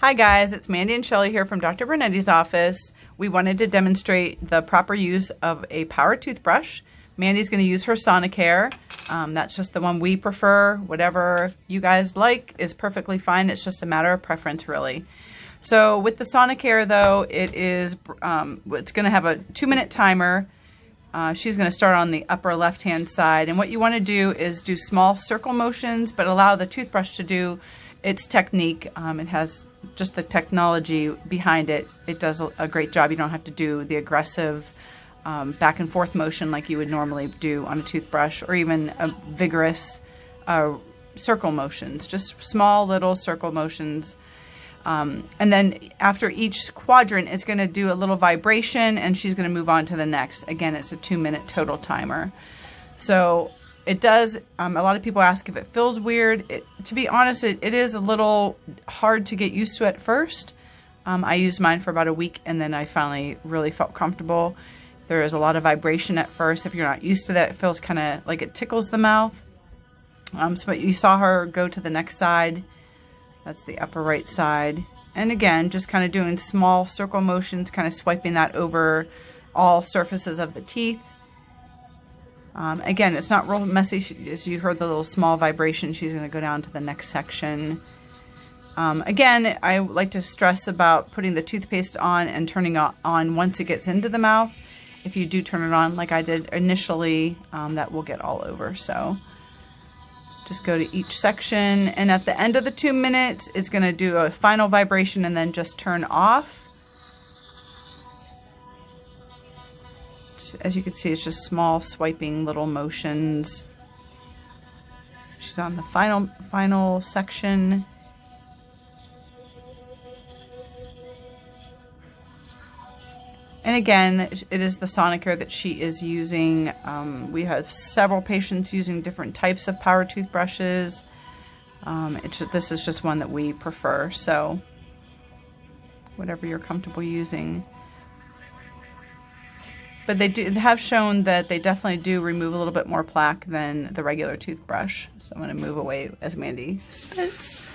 Hi guys, it's Mandy and Shelly here from Dr. Brunetti's office. We wanted to demonstrate the proper use of a power toothbrush. Mandy's going to use her Sonicare. That's just the one we prefer. Whatever you guys like is perfectly fine. It's just a matter of preference, really. So with the Sonicare though, it's going to have a 2-minute timer. She's going to start on the upper left-hand side. And what you want to do is do small circle motions, but allow the toothbrush to do its technique. It has just the technology behind it. It does a great job. You don't have to do the aggressive back and forth motion like you would normally do on a toothbrush, or even a vigorous circle motions, just small little circle motions. And then after each quadrant, it's going to do a little vibration and she's going to move on to the next. Again, it's a 2-minute total timer. So it does, a lot of people ask if it feels weird. To be honest, it is a little hard to get used to at first. I used mine for about a week and then I finally really felt comfortable. There is a lot of vibration at first. If you're not used to that, it feels kind of like it tickles the mouth. But you saw her go to the next side. That's the upper right side. And again, just kind of doing small circle motions, kind of swiping that over all surfaces of the teeth. Again, it's not real messy. As you heard the little small vibration, she's going to go down to the next section. Again, I like to stress about putting the toothpaste on and turning it on once it gets into the mouth. If you do turn it on like I did initially, that will get all over. So just go to each section, and at the end of the 2 minutes, it's going to do a final vibration and then just turn off. As you can see, it's just small swiping little motions. She's on the final section. And again, it is the Sonicare that she is using. We have several patients using different types of power toothbrushes. This is just one that we prefer, so whatever you're comfortable using. But they have shown that they definitely do remove a little bit more plaque than the regular toothbrush. So I'm going to move away as Mandy spits.